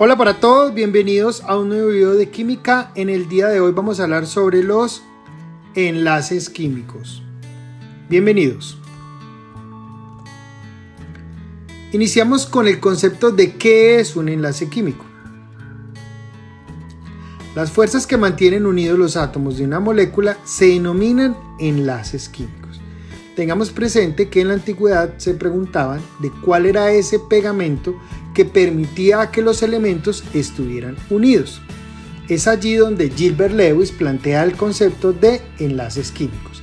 Hola para todos, bienvenidos a un nuevo video de química. En el día de hoy vamos a hablar sobre los enlaces químicos. Bienvenidos. Iniciamos con el concepto de qué es un enlace químico. Las fuerzas que mantienen unidos los átomos de una molécula se denominan enlaces químicos. Tengamos presente que en la antigüedad se preguntaban de cuál era ese pegamento que permitía que los elementos estuvieran unidos. Es allí donde Gilbert Lewis plantea el concepto de enlaces químicos.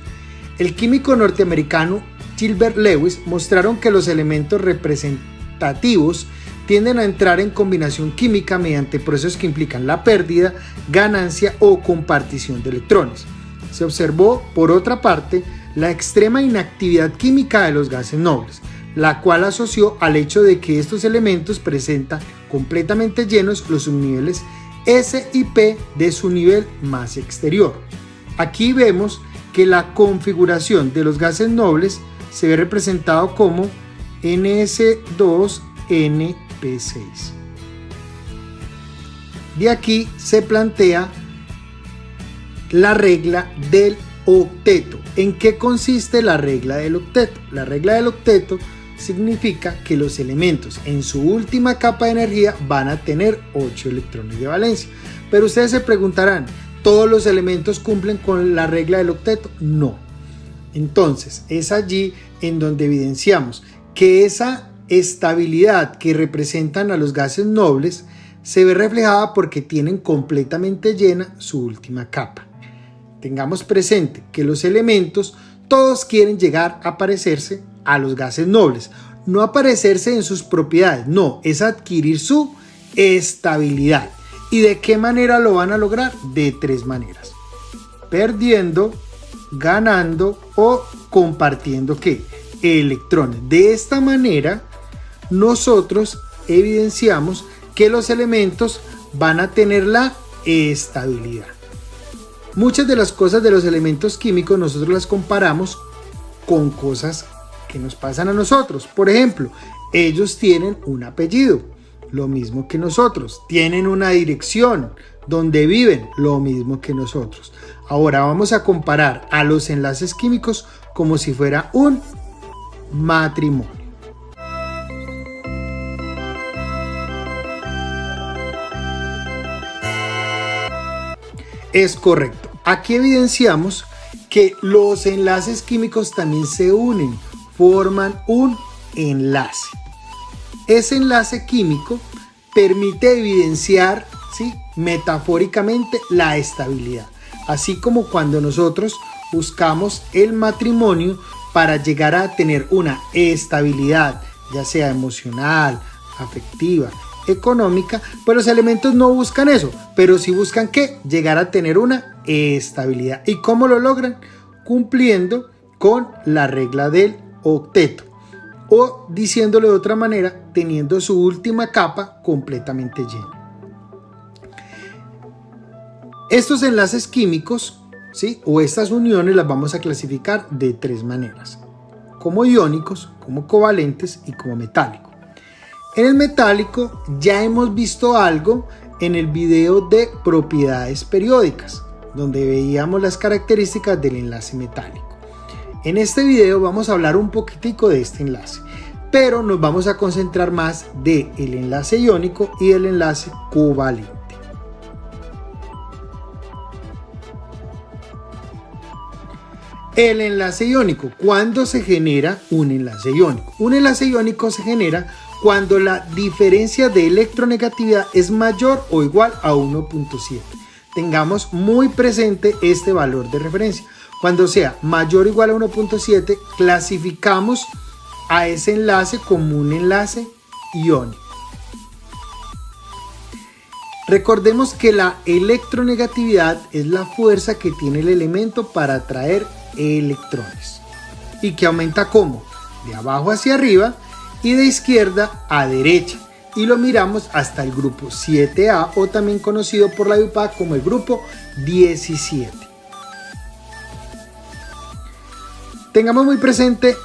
El químico norteamericano Gilbert Lewis mostraron que los elementos representativos tienden a entrar en combinación química mediante procesos que implican la pérdida, ganancia o compartición de electrones. Se observó, por otra parte, la extrema inactividad química de los gases nobles, la cual asoció al hecho de que estos elementos presentan completamente llenos los subniveles S y P de su nivel más exterior. Aquí vemos que la configuración de los gases nobles se ve representado como NS2NP6. De aquí se plantea la regla del octeto. ¿En qué consiste la regla del octeto? La regla del octeto significa que los elementos en su última capa de energía van a tener 8 electrones de valencia. Pero ustedes se preguntarán, ¿todos los elementos cumplen con la regla del octeto? No. Entonces es allí en donde evidenciamos que esa estabilidad que representan a los gases nobles se ve reflejada porque tienen completamente llena su última capa. Tengamos presente que los elementos todos quieren llegar a parecerse a los gases nobles, no a parecerse en sus propiedades, no, es adquirir su estabilidad. ¿Y de qué manera lo van a lograr? De 3 maneras: perdiendo, ganando o compartiendo ¿qué? Electrones. De esta manera nosotros evidenciamos que los elementos van a tener la estabilidad. Muchas de las cosas de los elementos químicos nosotros las comparamos con cosas que nos pasan a nosotros. Por ejemplo, ellos tienen un apellido, lo mismo que nosotros. Tienen una dirección donde viven, lo mismo que nosotros. Ahora vamos a comparar a los enlaces químicos como si fuera un matrimonio. Es correcto. Aquí evidenciamos que los enlaces químicos también se unen, forman un enlace. Ese enlace químico permite evidenciar, ¿sí?, metafóricamente la estabilidad. Así como cuando nosotros buscamos el matrimonio para llegar a tener una estabilidad, ya sea emocional, afectiva, económica, pues los elementos no buscan eso, pero sí buscan ¿qué? Llegar a tener una estabilidad. ¿Y cómo lo logran? Cumpliendo con la regla del octeto, o diciéndolo de otra manera, teniendo su última capa completamente llena. Estos enlaces químicos, ¿sí?, o estas uniones las vamos a clasificar de 3 maneras: como iónicos, como covalentes y como metálicos. En el metálico ya hemos visto algo en el video de propiedades periódicas, donde veíamos las características del enlace metálico. En este video vamos a hablar un poquitico de este enlace, pero nos vamos a concentrar más del enlace iónico y del enlace covalente. El enlace iónico. ¿Cuándo se genera un enlace iónico? Un enlace iónico se genera cuando la diferencia de electronegatividad es mayor o igual a 1.7. Tengamos muy presente este valor de referencia. Cuando sea mayor o igual a 1.7, clasificamos a ese enlace como un enlace iónico. Recordemos que la electronegatividad es la fuerza que tiene el elemento para atraer electrones y que aumenta como de abajo hacia arriba y de izquierda a derecha, y lo miramos hasta el grupo 7A, o también conocido por la IUPAC como el grupo 17. Tengamos muy presente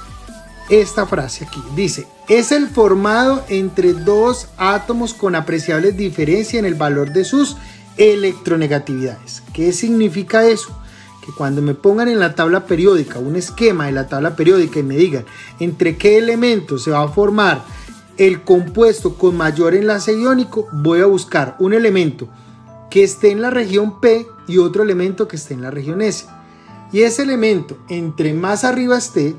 esta frase aquí. Dice, es el formado entre dos átomos con apreciable diferencia en el valor de sus electronegatividades. ¿Qué significa eso? Que cuando me pongan en la tabla periódica un esquema de la tabla periódica y me digan entre qué elementos se va a formar el compuesto con mayor enlace iónico, voy a buscar un elemento que esté en la región P y otro elemento que esté en la región S. Y ese elemento, entre más arriba esté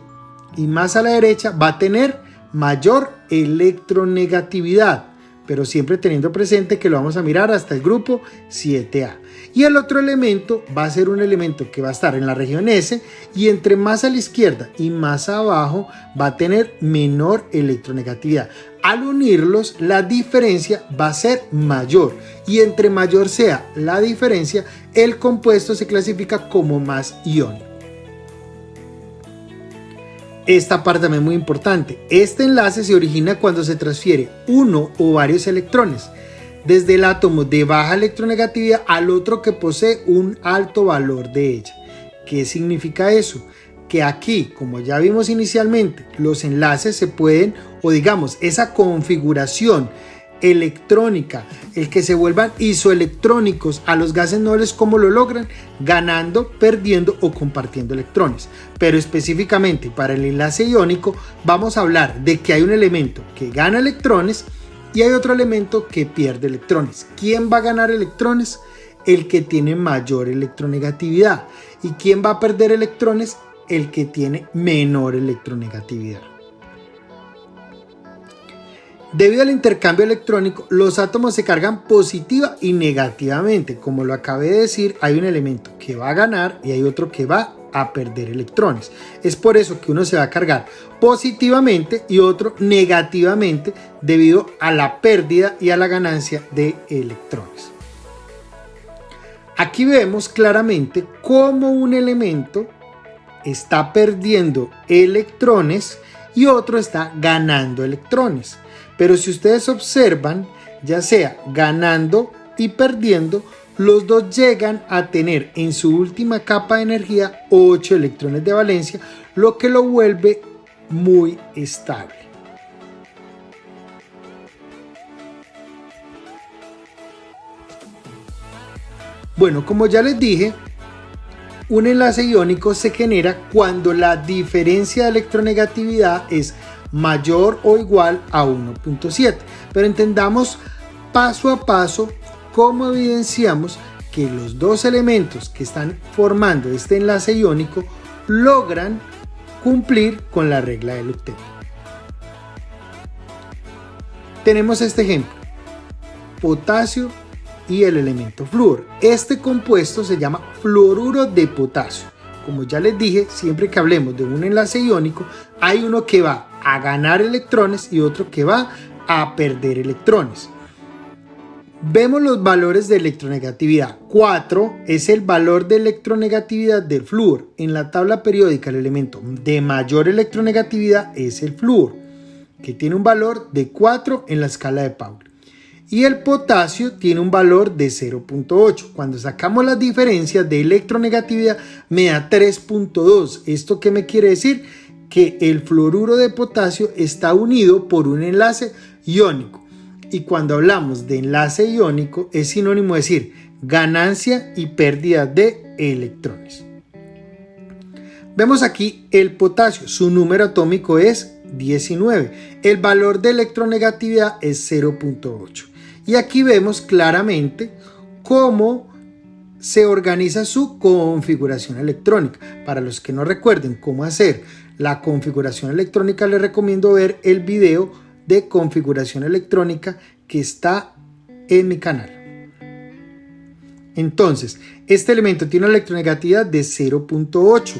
y más a la derecha, va a tener mayor electronegatividad, pero siempre teniendo presente que lo vamos a mirar hasta el grupo 7A. Y el otro elemento va a ser un elemento que va a estar en la región S y entre más a la izquierda y más abajo va a tener menor electronegatividad. Al unirlos, la diferencia va a ser mayor y entre mayor sea la diferencia, el compuesto se clasifica como más iónico. Esta parte también es muy importante. Este enlace se origina cuando se transfiere uno o varios electrones desde el átomo de baja electronegatividad al otro que posee un alto valor de ella. ¿Qué significa eso? Que aquí, como ya vimos inicialmente, los enlaces se pueden, o digamos, esa configuración electrónica, el que se vuelvan isoelectrónicos a los gases nobles, ¿cómo lo logran? Ganando, perdiendo o compartiendo electrones. Pero específicamente para el enlace iónico vamos a hablar de que hay un elemento que gana electrones y hay otro elemento que pierde electrones. ¿Quién va a ganar electrones? El que tiene mayor electronegatividad. ¿Y quién va a perder electrones? El que tiene menor electronegatividad. Debido al intercambio electrónico, los átomos se cargan positiva y negativamente. Como lo acabé de decir, hay un elemento que va a ganar y hay otro que va a perder electrones. Es por eso que uno se va a cargar positivamente y otro negativamente debido a la pérdida y a la ganancia de electrones. Aquí vemos claramente cómo un elemento está perdiendo electrones y otro está ganando electrones. Pero si ustedes observan, ya sea ganando y perdiendo, los dos llegan a tener en su última capa de energía 8 electrones de valencia, lo que lo vuelve muy estable. Bueno, como ya les dije, un enlace iónico se genera cuando la diferencia de electronegatividad es mayor o igual a 1.7. Pero entendamos paso a paso cómo evidenciamos que los dos elementos que están formando este enlace iónico logran cumplir con la regla del octeto. Tenemos este ejemplo: potasio y el elemento flúor. Este compuesto se llama fluoruro de potasio. Como ya les dije, siempre que hablemos de un enlace iónico, hay uno que va a ganar electrones y otro que va a perder electrones. Vemos los valores de electronegatividad. 4 es el valor de electronegatividad del flúor. En la tabla periódica, el elemento de mayor electronegatividad es el flúor, que tiene un valor de 4 en la escala de Pauli. Y el potasio tiene un valor de 0.8. Cuando sacamos las diferencias de electronegatividad me da 3.2. ¿Esto qué me quiere decir? Que el fluoruro de potasio está unido por un enlace iónico. Y cuando hablamos de enlace iónico es sinónimo de decir ganancia y pérdida de electrones. Vemos aquí el potasio, su número atómico es 19. El valor de electronegatividad es 0.8. Y aquí vemos claramente cómo se organiza su configuración electrónica. Para los que no recuerden cómo hacer la configuración electrónica, les recomiendo ver el video de configuración electrónica que está en mi canal. Entonces, este elemento tiene una electronegatividad de 0.8.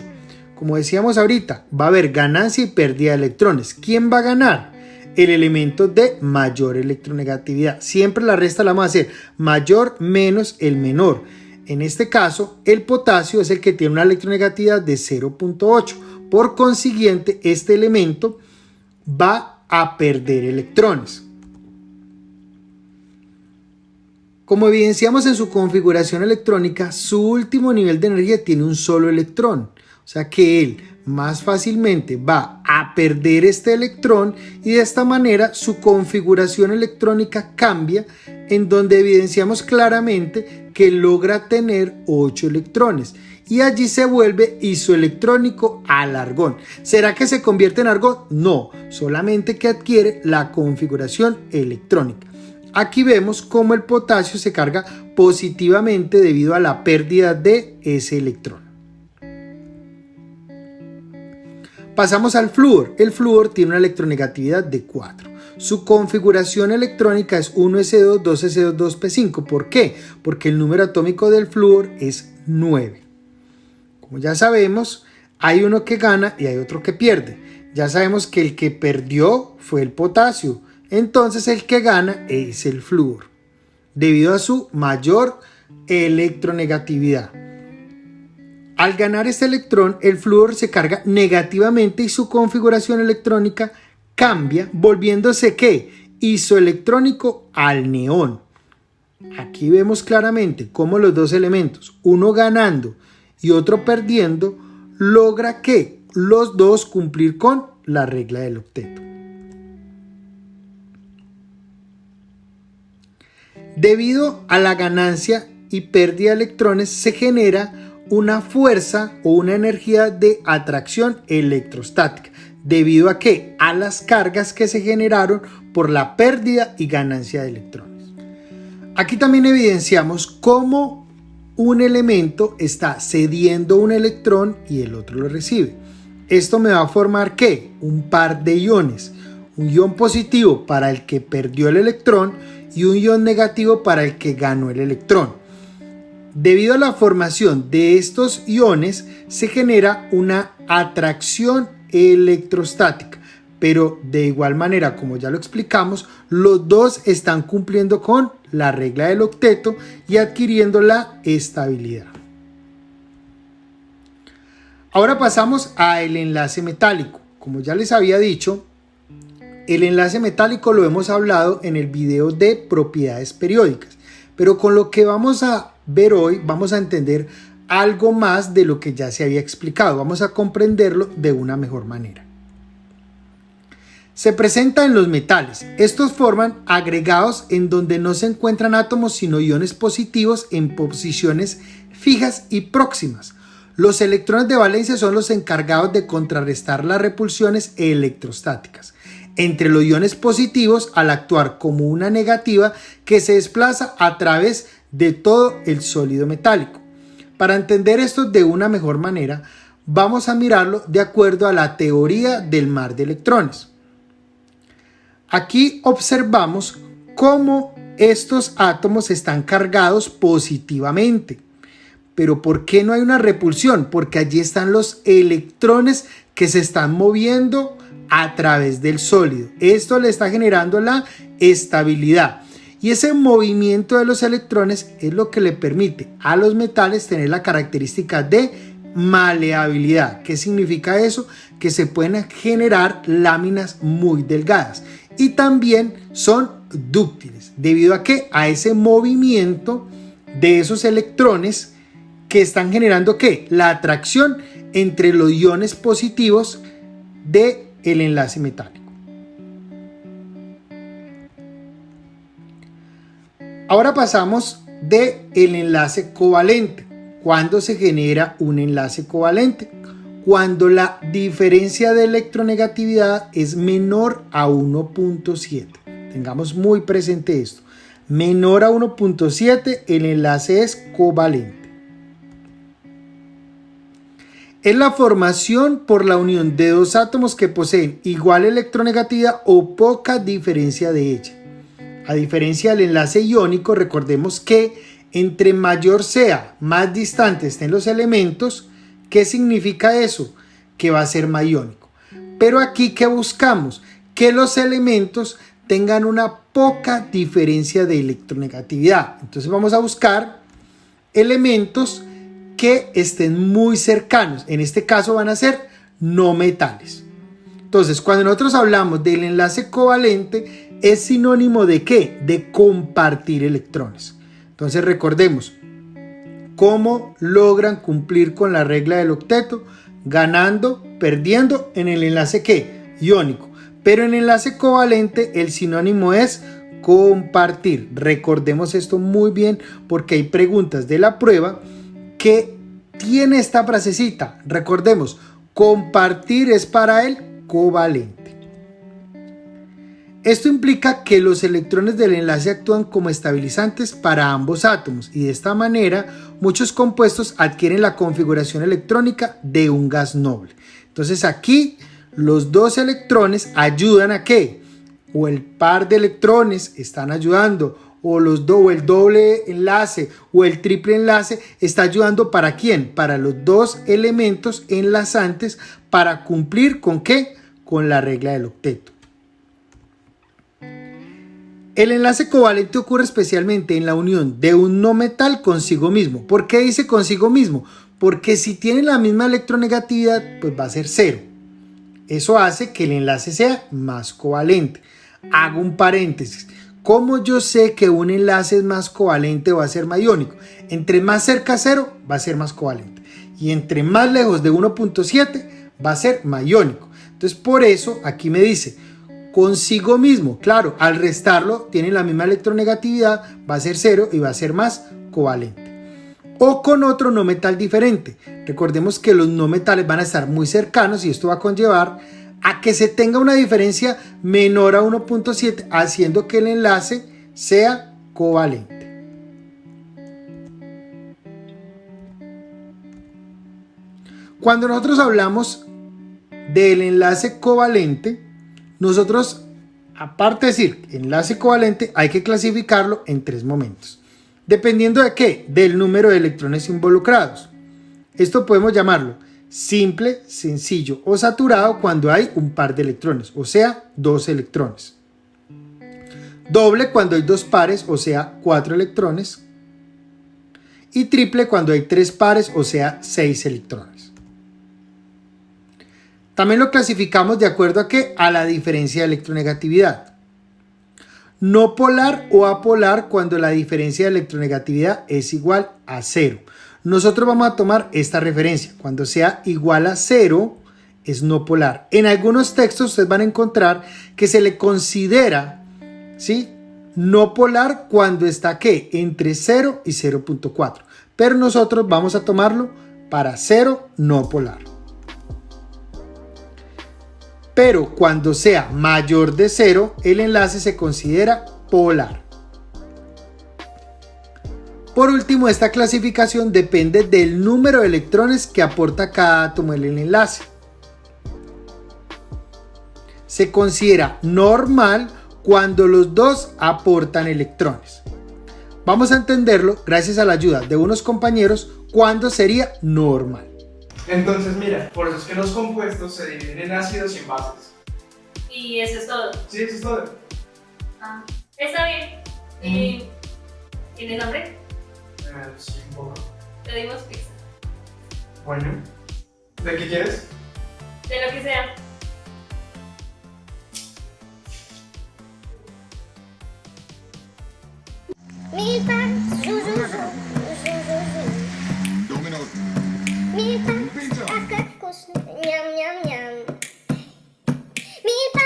Como decíamos ahorita, va a haber ganancia y pérdida de electrones. ¿Quién va a ganar? El elemento de mayor electronegatividad. Siempre la resta la vamos a hacer mayor menos el menor. En este caso, el potasio es el que tiene una electronegatividad de 0.8. Por consiguiente, este elemento va a perder electrones. Como evidenciamos en su configuración electrónica, su último nivel de energía tiene un solo electrón. O sea que él más fácilmente va a perder este electrón y de esta manera su configuración electrónica cambia, en donde evidenciamos claramente que logra tener 8 electrones y allí se vuelve isoelectrónico al argón. ¿Será que se convierte en argón? No, solamente que adquiere la configuración electrónica. Aquí vemos cómo el potasio se carga positivamente debido a la pérdida de ese electrón. Pasamos al flúor. El flúor tiene una electronegatividad de 4. Su configuración electrónica es 1s2, 2s2, 2p5. ¿Por qué? Porque el número atómico del flúor es 9. Como ya sabemos, hay uno que gana y hay otro que pierde. Ya sabemos que el que perdió fue el potasio. Entonces el que gana es el flúor, debido a su mayor electronegatividad. Al ganar este electrón, el flúor se carga negativamente y su configuración electrónica cambia, volviéndose ¿qué? Isoelectrónico al neón. Aquí vemos claramente cómo los dos elementos, uno ganando y otro perdiendo, logra que los dos cumplir con la regla del octeto. Debido a la ganancia y pérdida de electrones se genera una fuerza o una energía de atracción electrostática. ¿Debido a qué? A las cargas que se generaron por la pérdida y ganancia de electrones. Aquí también evidenciamos cómo un elemento está cediendo un electrón y el otro lo recibe. Esto me va a formar ¿qué? Un par de iones. Un ion positivo para el que perdió el electrón y un ion negativo para el que ganó el electrón. Debido a la formación de estos iones se genera una atracción electrostática, pero de igual manera, como ya lo explicamos, los dos están cumpliendo con la regla del octeto y adquiriendo la estabilidad. Ahora pasamos al enlace metálico. Como ya les había dicho, el enlace metálico lo hemos hablado en el video de propiedades periódicas, pero con lo que vamos a ver hoy vamos a entender algo más de lo que ya se había explicado. Vamos a comprenderlo de una mejor manera. Se presenta en los metales. Estos forman agregados en donde no se encuentran átomos sino iones positivos en posiciones fijas y próximas. Los electrones de valencia son los encargados de contrarrestar las repulsiones electrostáticas entre los iones positivos al actuar como una negativa que se desplaza a través de todo el sólido metálico. Para entender esto de una mejor manera, vamos a mirarlo de acuerdo a la teoría del mar de electrones. Aquí observamos cómo estos átomos están cargados positivamente. Pero ¿por qué no hay una repulsión? Porque allí están los electrones que se están moviendo a través del sólido. Esto le está generando la estabilidad. Y ese movimiento de los electrones es lo que le permite a los metales tener la característica de maleabilidad. ¿Qué significa eso? Que se pueden generar láminas muy delgadas y también son dúctiles. ¿Debido a qué? A ese movimiento de esos electrones que están generando ¿qué? La atracción entre los iones positivos del enlace metálico. Ahora pasamos del enlace covalente. ¿Cuándo se genera un enlace covalente? Cuando la diferencia de electronegatividad es menor a 1.7. Tengamos muy presente esto. Menor a 1.7, el enlace es covalente. Es la formación por la unión de dos átomos que poseen igual electronegatividad o poca diferencia de ella. A diferencia del enlace iónico, recordemos que entre mayor sea, más distante estén los elementos. ¿Qué significa eso? Que va a ser más iónico. Pero aquí, ¿qué buscamos? Que los elementos tengan una poca diferencia de electronegatividad. Entonces vamos a buscar elementos que estén muy cercanos. En este caso van a ser no metales. Entonces, cuando nosotros hablamos del enlace covalente, es sinónimo de ¿qué? De compartir electrones. Entonces recordemos, ¿cómo logran cumplir con la regla del octeto? ganando, perdiendo en el enlace ¿qué? Iónico. Pero en el enlace covalente el sinónimo es compartir. Recordemos esto muy bien porque hay preguntas de la prueba que tiene esta frasecita. Recordemos, compartir es para el covalente. Esto implica que los electrones del enlace actúan como estabilizantes para ambos átomos y de esta manera muchos compuestos adquieren la configuración electrónica de un gas noble. Entonces aquí los dos electrones ayudan a ¿qué? O el par de electrones están ayudando, o el doble enlace o el triple enlace está ayudando ¿para quién? Para los dos elementos enlazantes para cumplir ¿con qué? Con la regla del octeto. El enlace covalente ocurre especialmente en la unión de un no metal consigo mismo. ¿Por qué dice consigo mismo? Porque si tiene la misma electronegatividad, pues va a ser cero. Eso hace que el enlace sea más covalente. Hago un paréntesis. ¿Cómo yo sé que un enlace es más covalente o va a ser más iónico? Entre más cerca a cero va a ser más covalente. Y entre más lejos de 1.7 va a ser más iónico. Entonces por eso aquí me dice consigo mismo. Claro, al restarlo tiene la misma electronegatividad, va a ser cero y va a ser más covalente. O con otro no metal diferente. Recordemos que los no metales van a estar muy cercanos y esto va a conllevar a que se tenga una diferencia menor a 1.7, haciendo que el enlace sea covalente. Cuando nosotros hablamos del enlace covalente, nosotros, aparte de decir enlace covalente, hay que clasificarlo en tres momentos. ¿Dependiendo de qué? Del número de electrones involucrados. Esto podemos llamarlo simple, sencillo o saturado cuando hay un par de electrones, o sea, 2 electrones. Doble cuando hay 2 pares, o sea, 4 electrones. Y triple cuando hay 3 pares, o sea, 6 electrones. También lo clasificamos de acuerdo a qué? A la diferencia de electronegatividad. No polar o apolar cuando la diferencia de electronegatividad es igual a 0. Nosotros vamos a tomar esta referencia. Cuando sea igual a 0 es no polar. En algunos textos ustedes van a encontrar que se le considera, ¿sí?, no polar cuando está ¿qué? Entre 0 y 0.4. Pero nosotros vamos a tomarlo para 0 no polar. Pero cuando sea mayor de 0, el enlace se considera polar. Por último, esta clasificación depende del número de electrones que aporta cada átomo en el enlace. Se considera normal cuando los dos aportan electrones. Vamos a entenderlo gracias a la ayuda de unos compañeros cuando sería normal. Entonces mira, por eso es que los compuestos se dividen en ácidos y en bases. Y eso es todo. Sí, eso es todo. Ah, está bien. ¿Y tienes hambre? Sí, un poco. Pedimos pizza. Bueno. ¿De qué quieres? De lo que sea. Milpa, Domino. Milpa, Pizza. acacos, ñam, ñam, ñam. Milpa.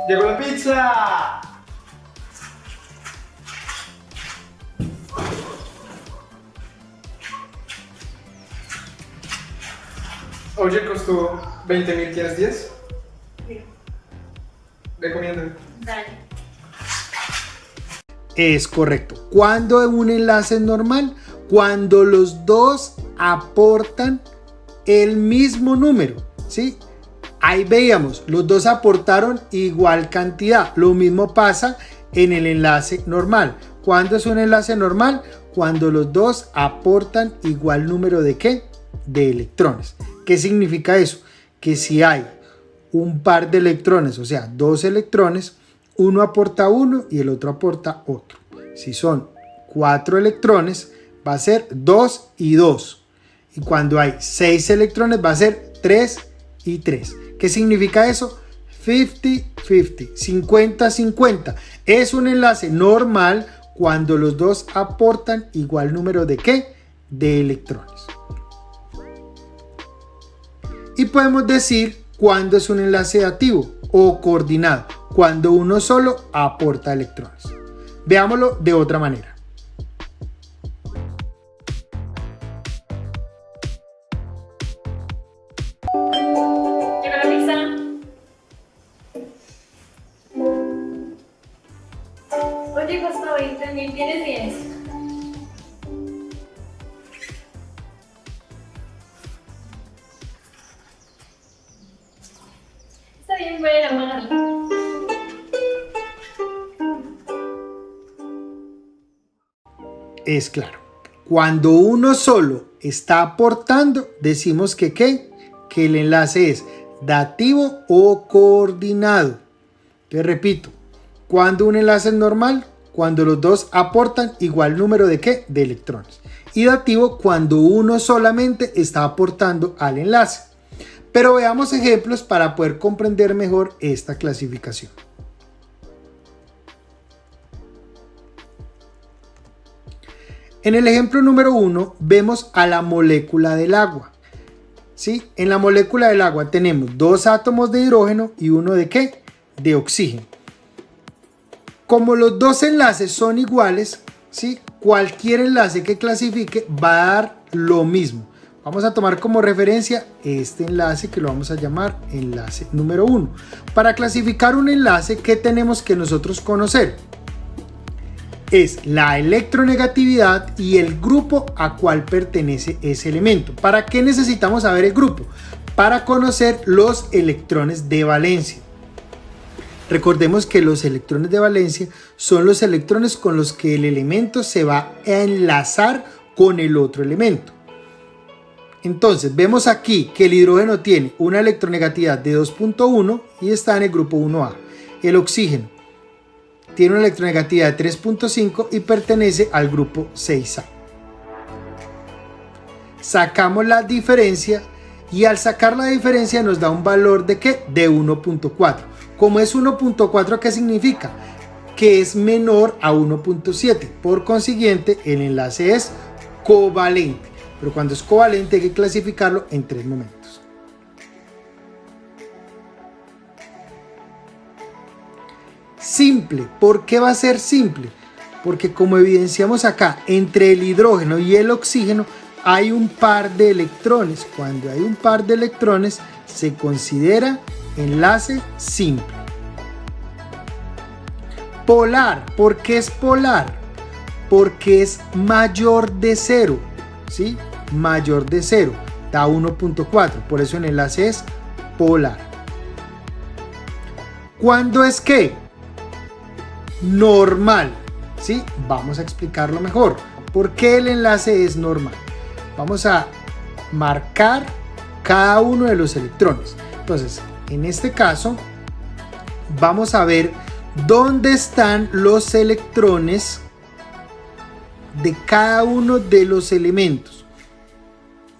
¡Llegó la pizza! Oye, costó 20.000, ¿quieres 10? Sí. Ve comiendo. Dale. Es correcto. ¿Cuándo un enlace es normal? Cuando los dos aportan el mismo número, ¿sí? Ahí veíamos, los dos aportaron igual cantidad. Lo mismo pasa en el enlace normal. ¿Cuándo es un enlace normal? Cuando los dos aportan igual número de ¿qué? De electrones. ¿Qué significa eso? Que si hay un par de electrones, o sea, 2 electrones, uno aporta uno y el otro aporta otro. Si son 4 electrones, va a ser 2 y 2. Y cuando hay 6 electrones, va a ser 3 y 3. ¿Qué significa eso? 50-50, 50-50. Es un enlace normal cuando los dos aportan igual número de ¿qué? de electrones. Y podemos decir cuándo es un enlace dativo o coordinado, cuando uno solo aporta electrones. Veámoslo de otra manera. Llega la pizza. Oye, costó 20.000, ¿tienes 10? Está bien, voy a ir a pagarlo. Es claro, cuando uno solo está aportando, decimos que ¿qué? Que el enlace es dativo o coordinado. Te repito, cuando un enlace es normal, cuando los dos aportan igual número de ¿qué? De electrones. Y dativo cuando uno solamente está aportando al enlace. Pero veamos ejemplos para poder comprender mejor esta clasificación. En el ejemplo número 1 vemos a la molécula del agua. ¿Sí? En la molécula del agua tenemos 2 átomos de hidrógeno y uno de ¿qué? De oxígeno. Como los dos enlaces son iguales, ¿sí? Cualquier enlace que clasifique va a dar lo mismo. Vamos a tomar como referencia este enlace que lo vamos a llamar enlace número 1. Para clasificar un enlace, ¿qué tenemos que nosotros conocer? Es la electronegatividad y el grupo a cual pertenece ese elemento. ¿Para qué necesitamos saber el grupo? Para conocer los electrones de valencia. Recordemos que los electrones de valencia son los electrones con los que el elemento se va a enlazar con el otro elemento. Entonces vemos aquí que el hidrógeno tiene una electronegatividad de 2.1 y está en el grupo 1A. El oxígeno tiene una electronegatividad de 3.5 y pertenece al grupo 6A. Sacamos la diferencia y al sacar la diferencia nos da un valor de ¿qué? De 1.4. Como es 1.4, ¿qué significa? Que es menor a 1.7. Por consiguiente, el enlace es covalente. Pero cuando es covalente hay que clasificarlo en 3 momentos. Simple. ¿Por qué va a ser simple? Porque como evidenciamos acá, entre el hidrógeno y el oxígeno hay un par de electrones. Cuando hay un par de electrones se considera enlace simple. Polar. ¿Por qué es polar? Porque es mayor de 0. ¿Sí? Mayor de 0. Da 1.4. Por eso el enlace es polar. ¿Cuándo es qué? Normal. ¿Sí? Vamos a explicarlo mejor. ¿Por qué el enlace es normal? Vamos a marcar cada uno de los electrones. Entonces, en este caso, vamos a ver dónde están los electrones de cada uno de los elementos.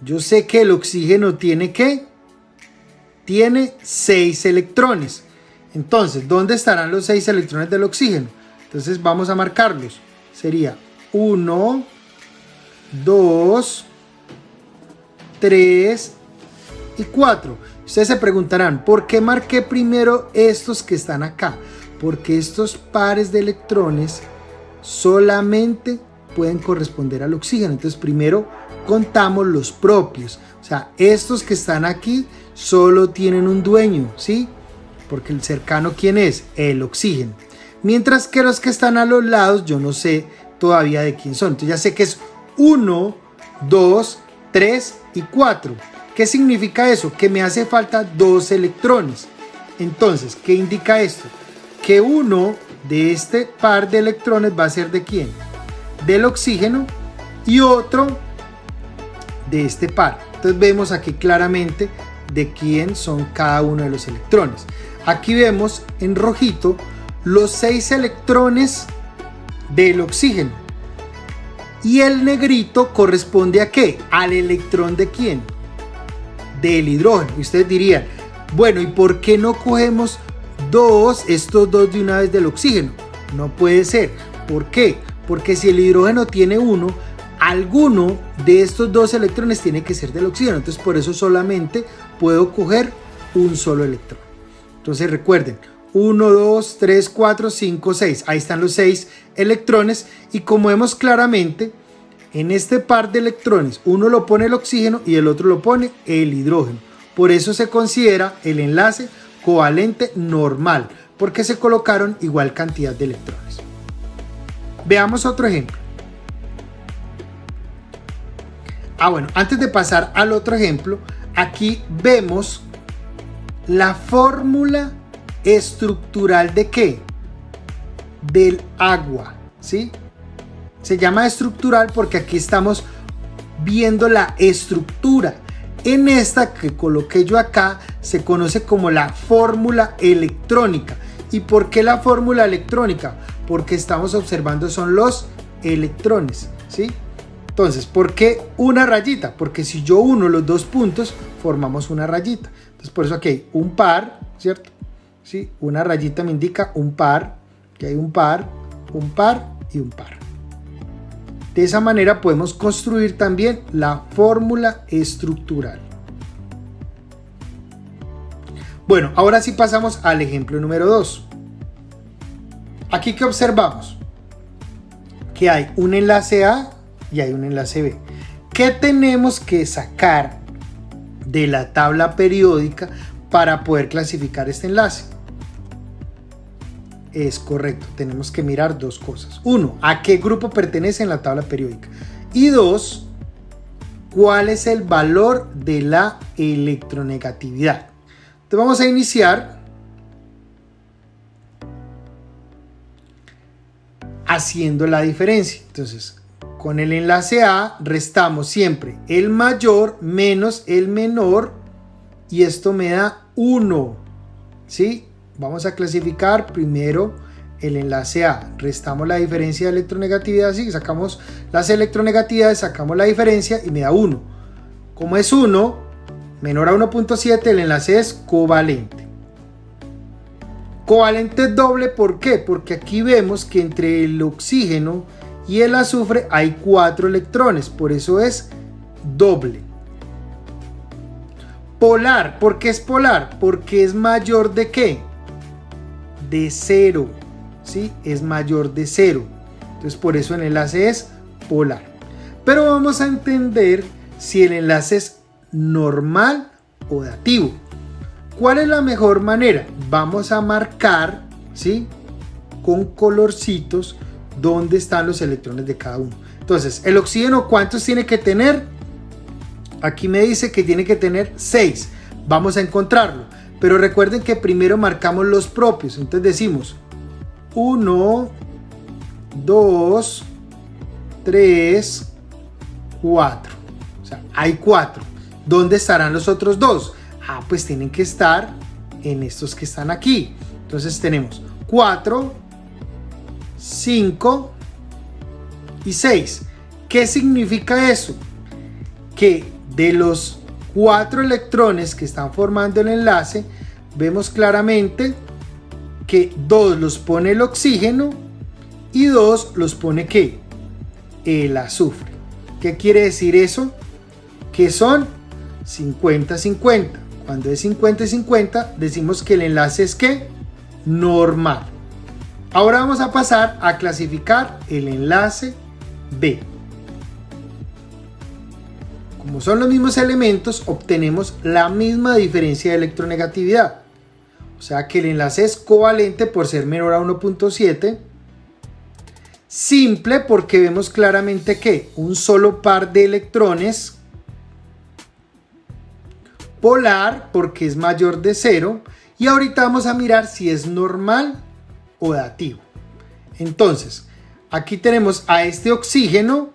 Yo sé que el oxígeno tiene ¿qué? Tiene 6 electrones. Entonces, ¿dónde estarán los 6 electrones del oxígeno? Entonces vamos a marcarlos. Sería 1, 2, 3 y 4. Ustedes se preguntarán, ¿por qué marqué primero estos que están acá? Porque estos pares de electrones solamente pueden corresponder al oxígeno. Entonces primero contamos los propios. O sea, estos que están aquí solo tienen un dueño, ¿sí? Porque el cercano, ¿quién es? El oxígeno. Mientras que los que están a los lados, yo no sé todavía de quién son. Entonces ya sé que es 1, 2, 3 y 4. ¿Qué significa eso? Que me hace falta 2 electrones. Entonces, ¿qué indica esto? Que uno de este par de electrones va a ser ¿de quién? Del oxígeno y otro de este par. Entonces vemos aquí claramente de quién son cada uno de los electrones. Aquí vemos en rojito los 6 electrones del oxígeno. Y el negrito corresponde ¿a qué? Al electrón ¿de quién? Del hidrógeno. Y ustedes dirían, bueno, ¿y por qué no cogemos estos dos de una vez del oxígeno? No puede ser. ¿Por qué? Porque si el hidrógeno tiene 1, alguno de estos dos electrones tiene que ser del oxígeno. Entonces por eso solamente puedo coger un solo electrón. Entonces recuerden, 1, 2, 3, 4, 5, 6. Ahí están los 6 electrones. Y como vemos claramente, en este par de electrones, uno lo pone el oxígeno y el otro lo pone el hidrógeno. Por eso se considera el enlace covalente normal, porque se colocaron igual cantidad de electrones. Veamos otro ejemplo. Bueno, antes de pasar al otro ejemplo, aquí vemos la fórmula estructural ¿de qué? Del agua, ¿sí? Se llama estructural porque aquí estamos viendo la estructura. En esta que coloqué yo acá se conoce como la fórmula electrónica. ¿Y por qué la fórmula electrónica? Porque estamos observando son los electrones, ¿sí? Entonces, ¿por qué una rayita? Porque si yo uno los dos puntos, formamos una rayita. Entonces, por eso aquí hay un par, ¿cierto? ¿Sí? Una rayita me indica un par, que hay un par y un par. De esa manera podemos construir también la fórmula estructural. Bueno, ahora sí pasamos al ejemplo número 2. Aquí que observamos que hay un enlace A y hay un enlace B. ¿Qué tenemos que sacar de la tabla periódica para poder clasificar este enlace? Es correcto, tenemos que mirar dos cosas. 1, ¿a qué grupo pertenece en la tabla periódica? Y 2, ¿cuál es el valor de la electronegatividad? Entonces vamos a iniciar haciendo la diferencia. Entonces, con el enlace A restamos siempre el mayor menos el menor y esto me da 1, ¿sí? Vamos a clasificar primero el enlace A. Restamos la diferencia de electronegatividad, ¿sí? Sacamos las electronegatividades, sacamos la diferencia y me da 1. Como es 1, menor a 1.7, el enlace es covalente. Covalente doble, ¿por qué? Porque aquí vemos que entre el oxígeno y el azufre hay 4 electrones, por eso es doble. Polar, ¿por qué es polar? Porque es mayor de ¿qué? De 0, ¿sí? Es mayor de 0. Entonces por eso el enlace es polar. Pero vamos a entender si el enlace es normal o dativo. ¿Cuál es la mejor manera? Vamos a marcar, ¿sí? Con colorcitos dónde están los electrones de cada uno. Entonces, el oxígeno, ¿cuántos tiene que tener? Aquí me dice que tiene que tener 6. Vamos a encontrarlo. Pero recuerden que primero marcamos los propios. Entonces decimos 1, 2, 3, 4. O sea, hay 4. ¿Dónde estarán los otros 2? Pues tienen que estar en estos que están aquí. Entonces tenemos 4, 5 y 6. ¿Qué significa eso? Que de los 4 electrones que están formando el enlace, vemos claramente que 2 los pone el oxígeno y 2 los pone ¿qué? El azufre. ¿Qué quiere decir eso? Que son 50-50. Cuando es 50-50 decimos que el enlace es ¿qué? Normal. Ahora vamos a pasar a clasificar el enlace B. Como son los mismos elementos, obtenemos la misma diferencia de electronegatividad. O sea que el enlace es covalente por ser menor a 1.7. Simple porque vemos claramente que un solo par de electrones. Polar porque es mayor de 0. Y ahorita vamos a mirar si es normal o dativo. Entonces, aquí tenemos a este oxígeno,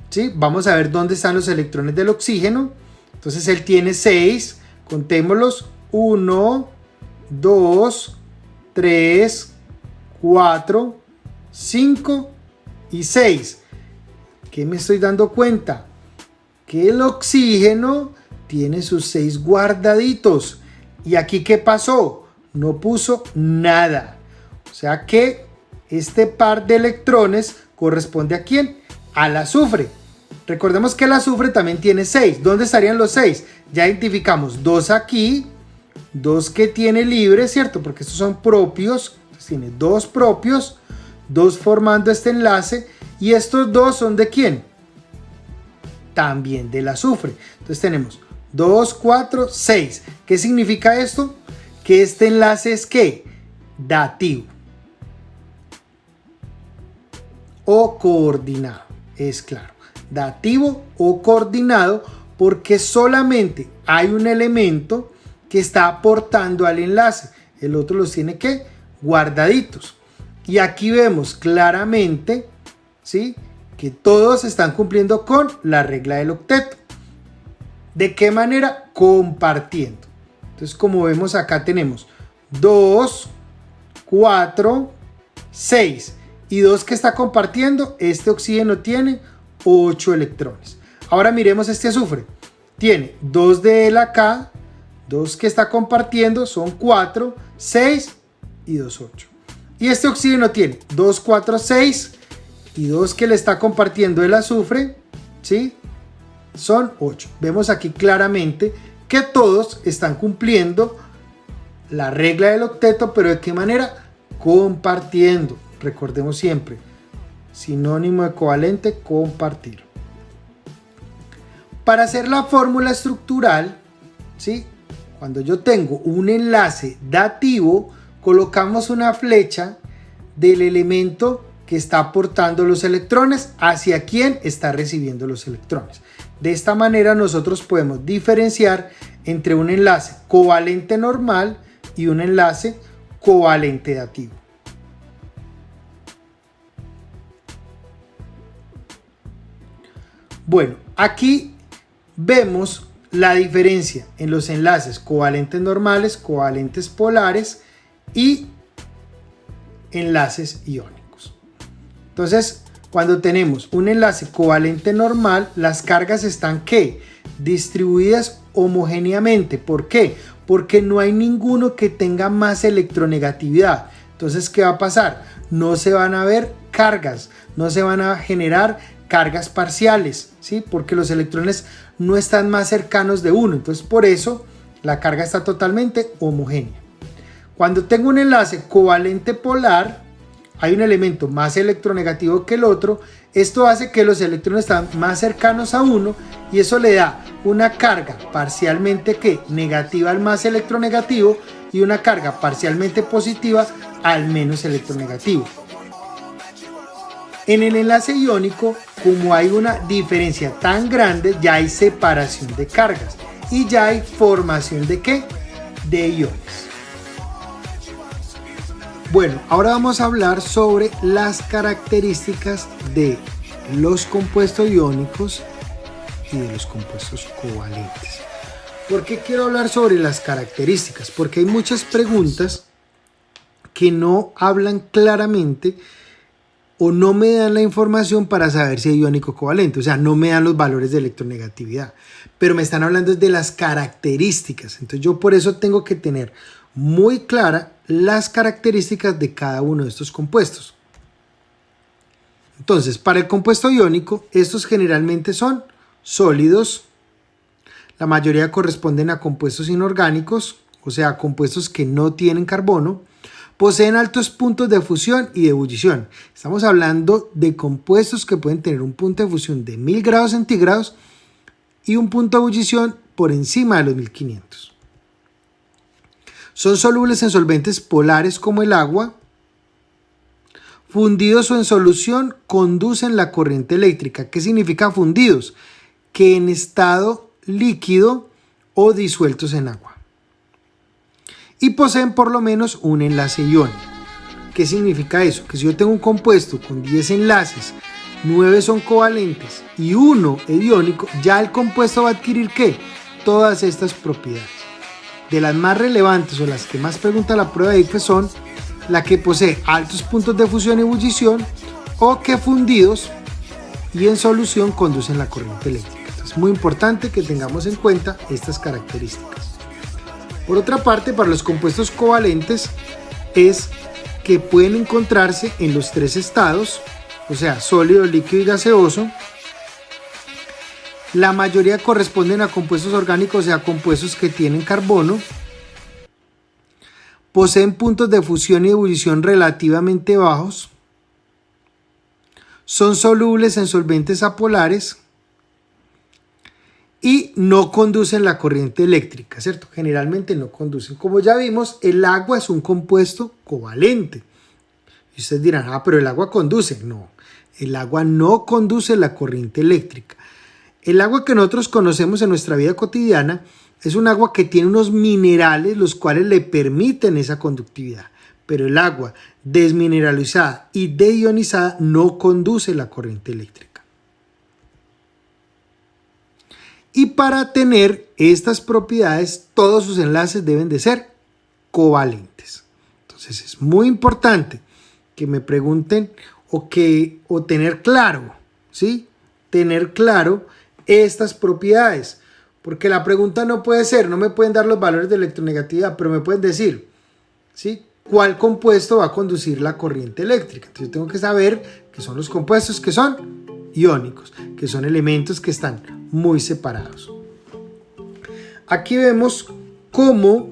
¿sí? Vamos a ver dónde están los electrones del oxígeno. Entonces él tiene 6, contémoslos, 1, 2, 3, 4, 5 y 6. ¿Qué me estoy dando cuenta? Que el oxígeno tiene sus 6 guardaditos. ¿Y aquí qué pasó? No puso nada. O sea que este par de electrones corresponde ¿a quién? Al azufre. Recordemos que el azufre también tiene 6. ¿Dónde estarían los 6? Ya identificamos 2 aquí, 2 que tiene libre, ¿cierto? Porque estos son propios. Entonces tiene 2 propios, 2 formando este enlace. ¿Y estos 2 son de quién? También del azufre. Entonces tenemos 2, 4, 6. ¿Qué significa esto? Que este enlace es ¿qué? Dativo. O coordinado. Es claro. Dativo o coordinado porque solamente hay un elemento que está aportando al enlace. El otro los tiene que guardaditos. Y aquí vemos claramente, ¿sí?, que todos están cumpliendo con la regla del octeto. ¿De qué manera? Compartiendo. Entonces, como vemos acá tenemos 2, 4, 6 y 2 que está compartiendo. Este oxígeno tiene 8 electrones. Ahora miremos este azufre. Tiene 2 de él acá, 2 que está compartiendo, son 4, 6 y 2, 8. Y este oxígeno tiene 2, 4, 6 y 2 que le está compartiendo el azufre, ¿sí? Son 8. Vemos aquí claramente que todos están cumpliendo la regla del octeto, pero ¿de qué manera? Compartiendo. Recordemos siempre, sinónimo de covalente, compartir. Para hacer la fórmula estructural, ¿sí?, cuando yo tengo un enlace dativo, colocamos una flecha del elemento que está aportando los electrones hacia quien está recibiendo los electrones. De esta manera nosotros podemos diferenciar entre un enlace covalente normal y un enlace covalente dativo. Bueno, aquí vemos la diferencia en los enlaces covalentes normales, covalentes polares y enlaces iónicos. Entonces, cuando tenemos un enlace covalente normal, las cargas están ¿qué? Distribuidas homogéneamente. ¿Por qué? Porque no hay ninguno que tenga más electronegatividad. Entonces, ¿qué va a pasar? No se van a ver cargas, no se van a generar cargas parciales, ¿sí? Porque los electrones no están más cercanos de uno. Entonces, por eso la carga está totalmente homogénea. Cuando tengo un enlace covalente polar, hay un elemento más electronegativo que el otro. Esto hace que los electrones están más cercanos a uno y eso le da una carga parcialmente ¿qué? Negativa al más electronegativo y una carga parcialmente positiva al menos electronegativo. En el enlace iónico, como hay una diferencia tan grande, ya hay separación de cargas y ya hay formación de ¿qué? De iones. Bueno, ahora vamos a hablar sobre las características de los compuestos iónicos y de los compuestos covalentes. ¿Por qué quiero hablar sobre las características? Porque hay muchas preguntas que no hablan claramente o no me dan la información para saber si es iónico o covalente. O sea, no me dan los valores de electronegatividad, pero me están hablando de las características. Entonces yo por eso tengo que tener muy clara las características de cada uno de estos compuestos. Entonces, para el compuesto iónico, estos generalmente son sólidos. La mayoría corresponden a compuestos inorgánicos, o sea, compuestos que no tienen carbono. Poseen altos puntos de fusión y de ebullición. Estamos hablando de compuestos que pueden tener un punto de fusión de 1000 grados centígrados y un punto de ebullición por encima de los 1500. Son solubles en solventes polares como el agua. Fundidos o en solución conducen la corriente eléctrica. ¿Qué significa fundidos? Que en estado líquido o disueltos en agua. Y poseen por lo menos un enlace iónico. ¿Qué significa eso? Que si yo tengo un compuesto con 10 enlaces, 9 son covalentes y 1 es iónico, ya el compuesto va a adquirir ¿qué? Todas estas propiedades. De las más relevantes o las que más pregunta la prueba de ICFES son la que posee altos puntos de fusión y ebullición o que fundidos y en solución conducen la corriente eléctrica. Entonces, es muy importante que tengamos en cuenta estas características. Por otra parte, para los compuestos covalentes es que pueden encontrarse en los tres estados, o sea, sólido, líquido y gaseoso, La mayoría corresponden a compuestos orgánicos y a compuestos que tienen carbono. Poseen puntos de fusión y ebullición relativamente bajos. Son solubles en solventes apolares. Y no conducen la corriente eléctrica, ¿cierto? Generalmente no conducen. Como ya vimos, el agua es un compuesto covalente. Y ustedes dirán, pero el agua conduce. No, el agua no conduce la corriente eléctrica. El agua que nosotros conocemos en nuestra vida cotidiana es un agua que tiene unos minerales los cuales le permiten esa conductividad. Pero el agua desmineralizada y deionizada no conduce la corriente eléctrica. Y para tener estas propiedades, todos sus enlaces deben de ser covalentes. Entonces es muy importante que me pregunten o tener claro, ¿sí? Tener claro estas propiedades. Porque la pregunta no puede ser, no me pueden dar los valores de electronegatividad, pero me pueden decir, ¿sí? ¿Cuál compuesto va a conducir la corriente eléctrica? Entonces yo tengo que saber que son los compuestos que son iónicos, que son elementos que están muy separados. Aquí vemos cómo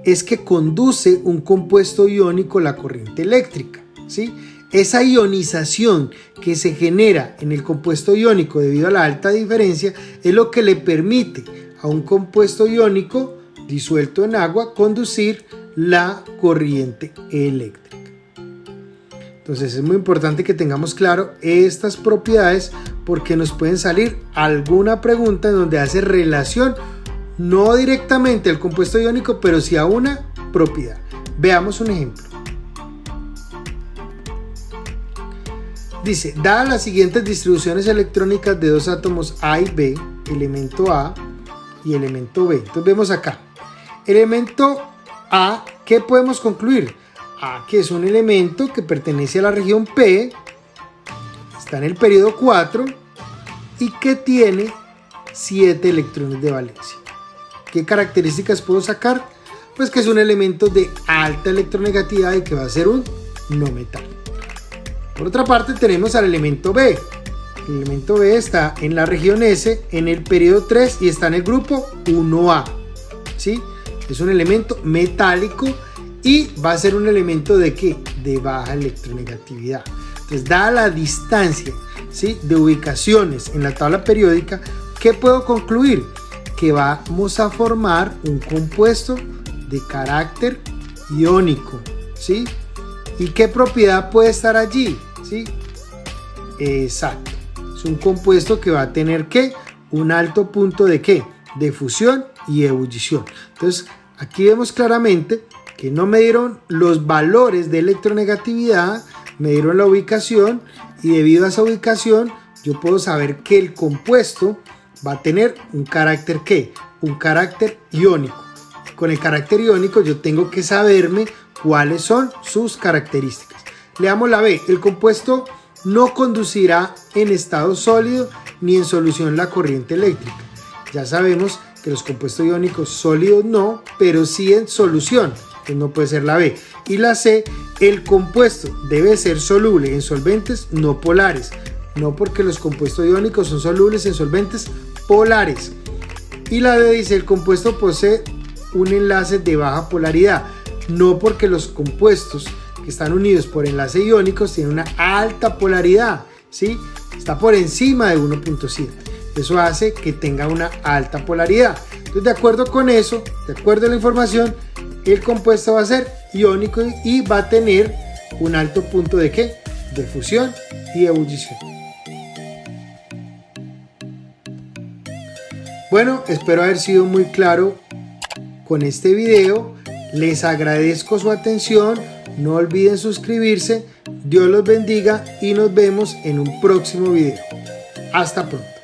es que conduce un compuesto iónico la corriente eléctrica, ¿sí? Esa ionización que se genera en el compuesto iónico debido a la alta diferencia es lo que le permite a un compuesto iónico disuelto en agua conducir la corriente eléctrica. Entonces es muy importante que tengamos claro estas propiedades porque nos pueden salir alguna pregunta en donde hace relación no directamente al compuesto iónico, pero sí a una propiedad. Veamos un ejemplo. Dice, dadas las siguientes distribuciones electrónicas de dos átomos A y B, elemento A y elemento B. Entonces vemos acá, elemento A, ¿qué podemos concluir? A, que es un elemento que pertenece a la región P, está en el periodo 4 y que tiene 7 electrones de valencia. ¿Qué características puedo sacar? Pues que es un elemento de alta electronegatividad y que va a ser un no metal. Por otra parte tenemos al elemento B. El elemento B está en la región S, en el periodo 3 y está en el grupo 1A. ¿Sí? Es un elemento metálico y va a ser un elemento de ¿qué? De baja electronegatividad. Entonces, dada la distancia, ¿sí? De ubicaciones en la tabla periódica, ¿qué puedo concluir? Que vamos a formar un compuesto de carácter iónico, ¿sí? ¿Y qué propiedad puede estar allí? ¿Sí? Exacto. Es un compuesto que va a tener ¿qué? Un alto punto de ¿qué? De fusión y ebullición. Entonces, aquí vemos claramente que no me dieron los valores de electronegatividad, me dieron la ubicación y debido a esa ubicación yo puedo saber que el compuesto va a tener un carácter ¿qué? Un carácter iónico. Con el carácter iónico yo tengo que saberme cuáles son sus características. Leamos la B. El compuesto no conducirá en estado sólido ni en solución la corriente eléctrica. Ya sabemos que los compuestos iónicos sólidos no, pero sí en solución. Entonces no puede ser la B. Y la C. El compuesto debe ser soluble en solventes no polares. No porque los compuestos iónicos son solubles en solventes polares. Y la D dice el compuesto posee un enlace de baja polaridad. No porque los compuestos que están unidos por enlaces iónicos tienen una alta polaridad, ¿sí? Está por encima de 1.7. Eso hace que tenga una alta polaridad. Entonces, de acuerdo con eso, de acuerdo a la información, el compuesto va a ser iónico y va a tener un alto punto de ¿qué? De fusión y ebullición. Bueno, espero haber sido muy claro con este video. Les agradezco su atención. No olviden suscribirse. Dios los bendiga y nos vemos en un próximo video. Hasta pronto.